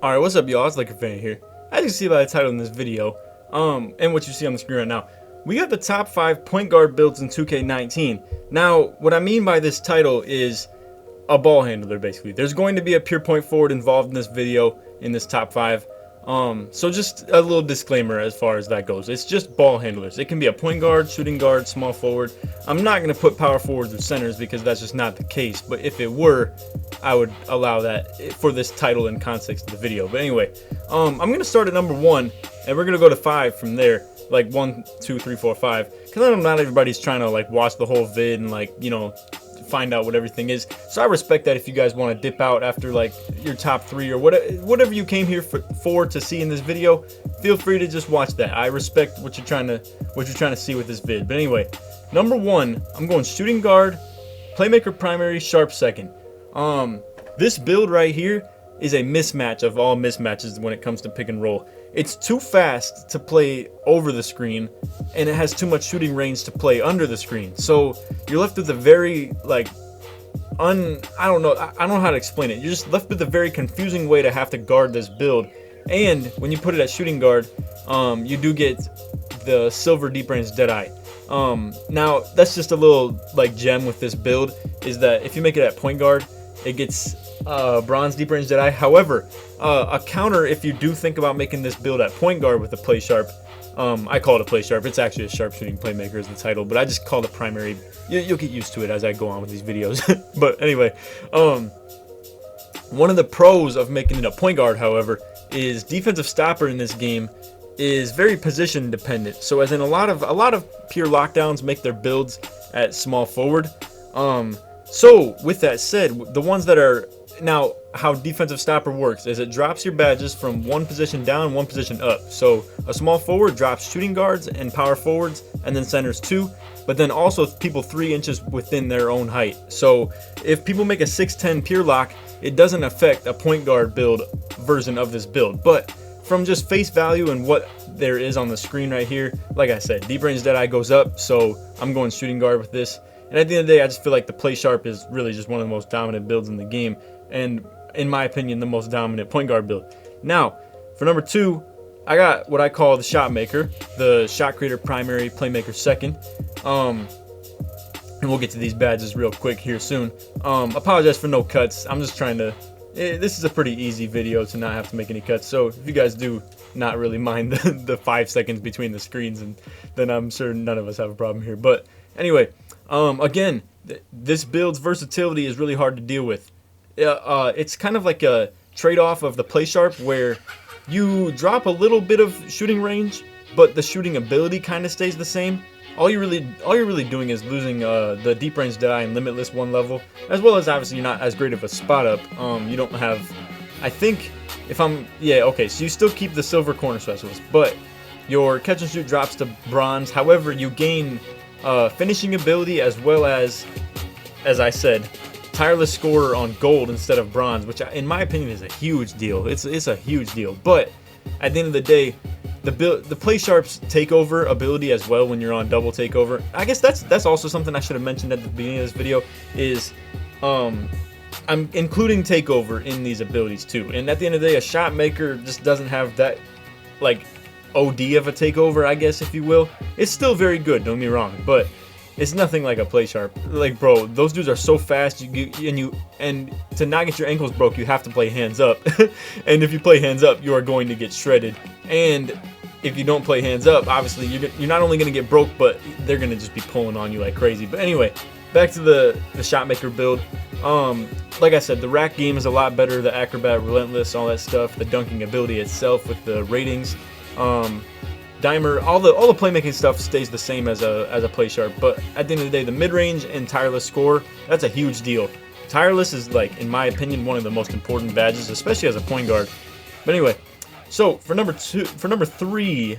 Alright, what's up y'all? It's LakerFan here. As you can see by the title in this video, and what you see on the screen right now, we got the top 5 point guard builds in 2K19. Now, what I mean by this title is a ball handler, basically. There's going to be a pure point forward involved in this video, in this top 5. So just a little disclaimer as far as that goes. It's just ball handlers. It can be a point guard, shooting guard, small forward. I'm not going to put power forwards or centers because that's just not the case. But if it were, I would allow that for this title and context of the video. But anyway, I'm going to start at number 1, and we're going to go to 5 from there. Like 1, 2, 3, 4, 5. Because I know not everybody's trying to like watch the whole vid and like, you know, find out what everything is. So I respect that if you guys want to dip out after like your top 3 or whatever you came here for to see in this video. Feel free to just watch that. I respect what you're trying to see with this vid. But anyway, number 1, I'm going shooting guard, playmaker primary, sharp second. This build right here is a mismatch of all mismatches when it comes to pick and roll. It's too fast to play over the screen, and it has too much shooting range to play under the screen. So you're left with a very like I don't know how to explain it. You're just left with a very confusing way to have to guard this build. And when you put it at shooting guard, you do get the silver deep range deadeye. Now that's just a little like gem with this build, is that if you make it at point guard, it gets bronze deep range deadeye. However, a counter if you do think about making this build at point guard with a play sharp, I call it a play sharp. It's actually a sharpshooting playmaker is the title, but I just call it primary. You'll get used to it as I go on with these videos. But anyway, one of the pros of making it a point guard, however, is defensive stopper in this game is very position dependent. So as in a lot of pure lockdowns make their builds at small forward. So with that said, the ones that are now, how defensive stopper works is it drops your badges from one position down, one position up. So a small forward drops shooting guards and power forwards, and then centers 2, but then also people 3 inches within their own height. So if people make a 6'10" pure lock, it doesn't affect a point guard build version of this build. But from just face value and what there is on the screen right here, like I said, deep range deadeye goes up, so I'm going shooting guard with this. And at the end of the day, I just feel like the play sharp is really just one of the most dominant builds in the game, and in my opinion, the most dominant point guard build. Now, for number 2, I got what I call the shot maker, the shot creator primary, playmaker second. And we'll get to these badges real quick here soon. Apologize for no cuts. I'm just trying to. This is a pretty easy video to not have to make any cuts. So if you guys do not really mind the 5 seconds between the screens, and then I'm sure none of us have a problem here. But anyway. Again, this build's versatility is really hard to deal with. It's kind of like a trade-off of the play sharp, where you drop a little bit of shooting range, but the shooting ability kind of stays the same. All you're really doing is losing the deep range deadeye and limitless 1 level, as well as obviously you're not as great of a spot up. You don't have, I think, okay, so you still keep the silver corner specialist, but your catch and shoot drops to bronze. However, you gain finishing ability, as well as I said, tireless scorer on gold instead of bronze, which in my opinion is a huge deal. It's a huge deal. But at the end of the day, the play sharp's takeover ability as well when you're on double takeover. I guess that's also something I should have mentioned at the beginning of this video, is I'm including takeover in these abilities too. And at the end of the day, a shot maker just doesn't have that like OD of a takeover, I guess, if you will. It's still very good, don't get me wrong, but it's nothing like a play sharp. Like, bro, those dudes are so fast. And to not get your ankles broke, you have to play hands up. And if you play hands up, you are going to get shredded. And if you don't play hands up, obviously you're not only going to get broke, but they're going to just be pulling on you like crazy. But anyway, back to the shot maker build. Like I said, the rack game is a lot better. The acrobat, relentless, all that stuff. The dunking ability itself with the ratings. Dimer, all the playmaking stuff stays the same as a play sharp, but at the end of the day, the mid-range and tireless score, that's a huge deal. Tireless is, like, in my opinion, one of the most important badges, especially as a point guard. But anyway, so for number 3,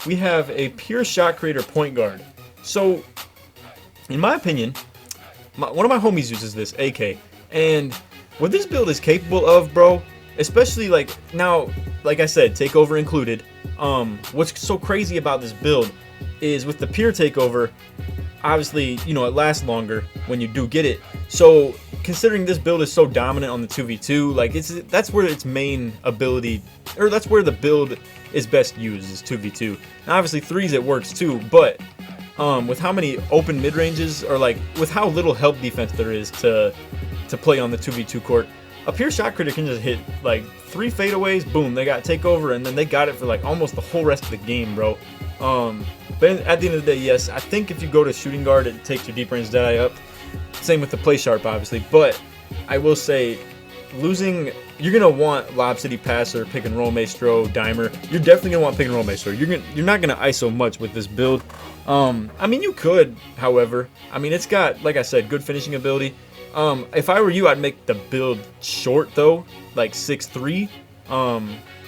we have a pure shot creator point guard. So in my opinion, one of my homies uses this, AK, and what this build is capable of, bro, especially like now, like I said, takeover included. What's so crazy about this build is with the pure takeover, obviously, you know, it lasts longer when you do get it. So considering this build is so dominant on the 2v2, like that's where its main ability, or that's where the build is best used, is 2v2. Now obviously 3s it works too, but with how many open mid ranges, or like with how little help defense there is to play on the 2v2 court, a pure shot critter can just hit like 3 fadeaways, boom, they got takeover, and then they got it for like almost the whole rest of the game, bro. But at the end of the day, yes, I think if you go to shooting guard, it takes your deep range Deadeye up. Same with the play sharp, obviously. But I will say, losing, you're gonna want Lob City Passer, pick and roll Maestro, Dimer. You're definitely gonna want pick and roll Maestro. You're not gonna ISO much with this build. I mean, you could, however. I mean, it's got, like I said, good finishing ability. If I were you, I'd make the build short though, like 6'3",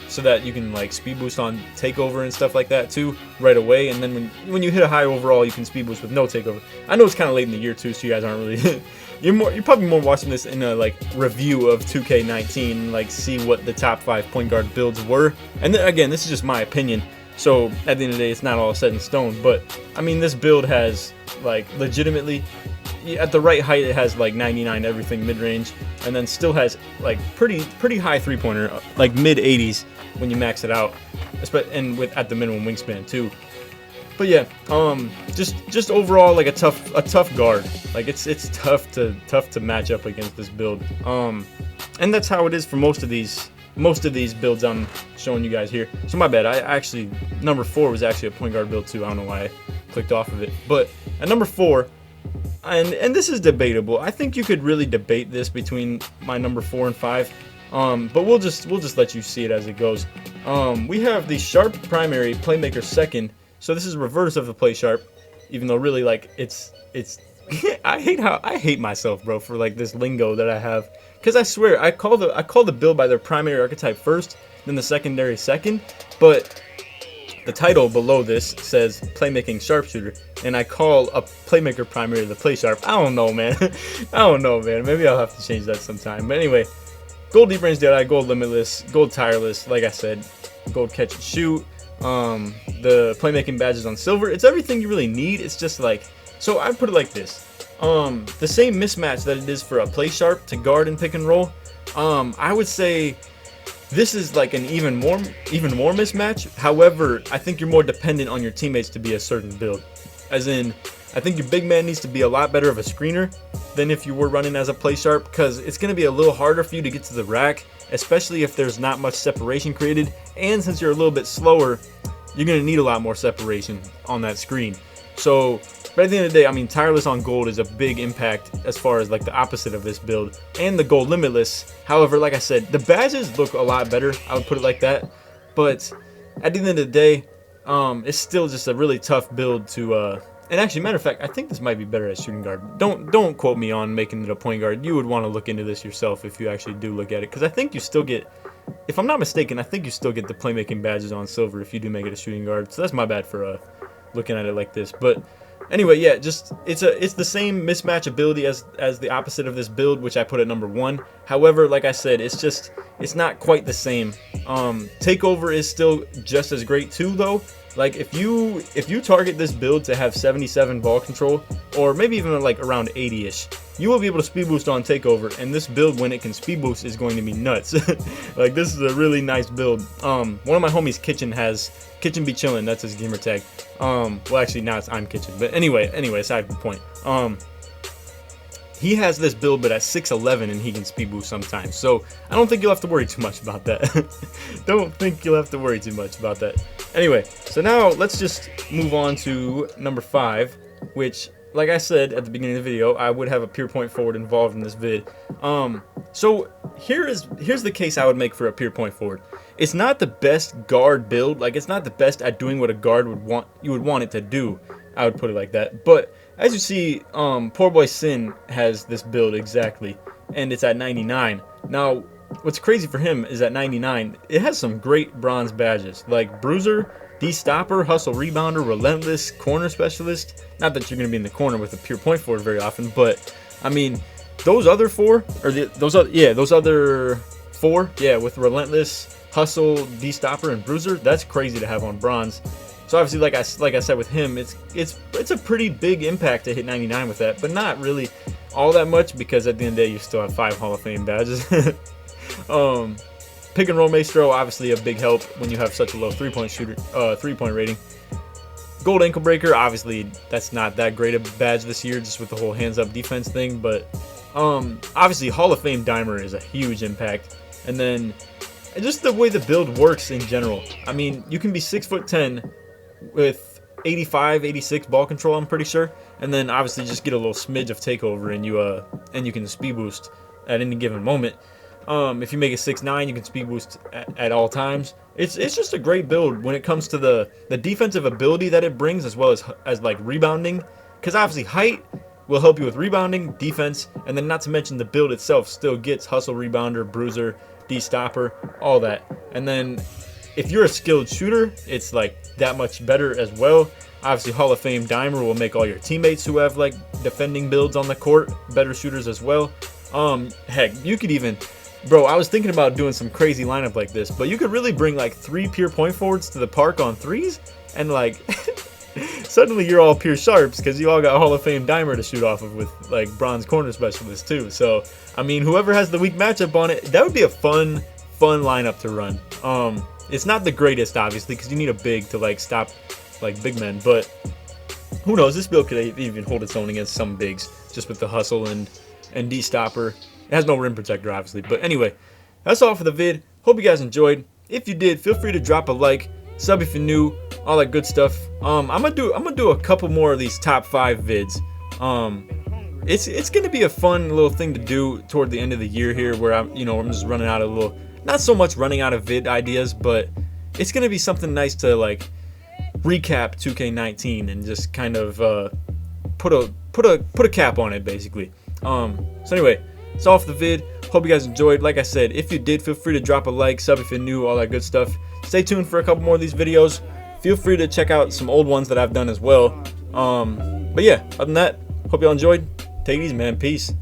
so that you can like speed boost on takeover and stuff like that too right away. And then when you hit a high overall, you can speed boost with no takeover. I know it's kind of late in the year too, so you guys aren't really you're probably more watching this in a like review of 2K19, like see what the top 5 point guard builds were. And then again, this is just my opinion. So at the end of the day, it's not all set in stone. But I mean, this build has like legitimately, at the right height, it has like 99 everything mid-range, and then still has like pretty high 3-pointer, like mid-80s when you max it out, and with at the minimum wingspan too. But yeah, just overall like a tough guard. Like it's tough to match up against this build. And that's how it is for most of these builds I'm showing you guys here. So my bad. I actually, number 4 was actually a point guard build too. I don't know why I clicked off of it. But at number 4. And this is debatable. I think you could really debate this between my number 4 and 5. But we'll just let you see it as it goes. We have the Sharp primary, Playmaker second. So this is reverse of the Play Sharp, even though really like it's I hate myself, bro, for like this lingo that I have, because I swear I call the build by their primary archetype first, then the secondary second, but the title below this says Playmaking Sharpshooter, and I call a Playmaker primary the Play Sharp. I don't know, man. I don't know, man. Maybe I'll have to change that sometime. But anyway, gold deep range Deadeye, gold limitless, gold tireless, like I said, gold catch and shoot. The playmaking badges on silver. It's everything you really need. It's just like, so I put it like this. The same mismatch that it is for a Play Sharp to guard and pick and roll. I would say this is like an even more mismatch. However, I think you're more dependent on your teammates to be a certain build. As in, I think your big man needs to be a lot better of a screener than if you were running as a Play Sharp, because it's going to be a little harder for you to get to the rack, especially if there's not much separation created. And since you're a little bit slower, you're going to need a lot more separation on that screen. So, but at the end of the day, I mean, tireless on gold is a big impact as far as like the opposite of this build, and the gold limitless. However, like I said, the badges look a lot better. I would put it like that. But at the end of the day, it's still just a really tough build to. And actually, matter of fact, I think this might be better as shooting guard. Don't quote me on making it a point guard. You would want to look into this yourself if you actually do look at it, because I think you still get, if I'm not mistaken, I think you still get the playmaking badges on silver if you do make it a shooting guard. So that's my bad for looking at it like this. But anyway, yeah, just it's the same mismatch ability as the opposite of this build, which I put at number 1. However, like I said, it's not quite the same. Takeover is still just as great too, though. Like if you target this build to have 77 ball control, or maybe even like around 80-ish, you will be able to speed boost on takeover, and this build, when it can speed boost, is going to be nuts. Like, this is a really nice build. One of my homies, Kitchen be chillin', that's his gamer tag. Well, actually now I'm Kitchen, but anyway, aside from the point. He has this build, but at 6'11", and he can speed boost sometimes. So I don't think you'll have to worry too much about that. Don't think you'll have to worry too much about that. Anyway, so now let's just move on to number 5, which, like I said at the beginning of the video, I would have a pure point forward involved in this vid. So here's the case I would make for a pure point forward. It's not the best guard build, like it's not the best at doing what a guard would want it to do. I would put it like that. But as you see, Poor Boy Sin has this build exactly, and it's at 99. Now, what's crazy for him is at 99, it has some great bronze badges, like Bruiser, D-Stopper, Hustle Rebounder, Relentless, Corner Specialist. Not that you're going to be in the corner with a pure point forward very often, but, I mean, those other 4, or those other 4, yeah, with Relentless, Hustle, D-Stopper, and Bruiser, that's crazy to have on bronze. So obviously, like I said with him, it's a pretty big impact to hit 99 with that, but not really. all that much because at the end of the day you still have 5 Hall of Fame badges. Pick and roll maestro, obviously a big help when you have such a low 3-point rating. Gold ankle breaker, obviously that's not that great a badge this year just with the whole hands up defense thing, but obviously Hall of Fame dimer is a huge impact. And then just the way the build works in general. I mean, you can be 6'10" with 85, 86 ball control, I'm pretty sure, and then obviously just get a little smidge of takeover, and you can speed boost at any given moment. If you make it 6'9", you can speed boost at all times. It's just a great build when it comes to the defensive ability that it brings, as well as like rebounding, because obviously height will help you with rebounding, defense, and then not to mention the build itself still gets hustle, rebounder, bruiser, D-stopper, all that. And then if you're a skilled shooter, it's like that much better as well. Obviously Hall of Fame dimer will make all your teammates who have like defending builds on the court better shooters as well. Heck, you could even, bro, I was thinking about doing some crazy lineup like this, but you could really bring like 3 pure point forwards to the park on 3s, and like suddenly you're all pure sharps because you all got Hall of Fame dimer to shoot off of with like bronze corner specialists too. So I mean, whoever has the weak matchup on it, that would be a fun lineup to run. It's not the greatest obviously because you need a big to like stop like big men, but who knows, this build could even hold its own against some bigs just with the hustle and D-stopper. It has no rim protector obviously, but anyway, that's all for the vid. Hope you guys enjoyed. If you did, feel free to drop a like, sub if you're new, all that good stuff. I'm gonna do a couple more of these top 5 vids. It's gonna be a fun little thing to do toward the end of the year here, where I'm just running out of not so much running out of vid ideas, but it's gonna be something nice to like recap 2K19 and just kind of put a cap on it basically. So anyway, that's all for the vid. Hope you guys enjoyed. Like I said, if you did, feel free to drop a like, sub if you're new, all that good stuff. Stay tuned for a couple more of these videos. Feel free to check out some old ones that I've done as well. But yeah, other than that, hope y'all enjoyed. Take it easy, man. Peace.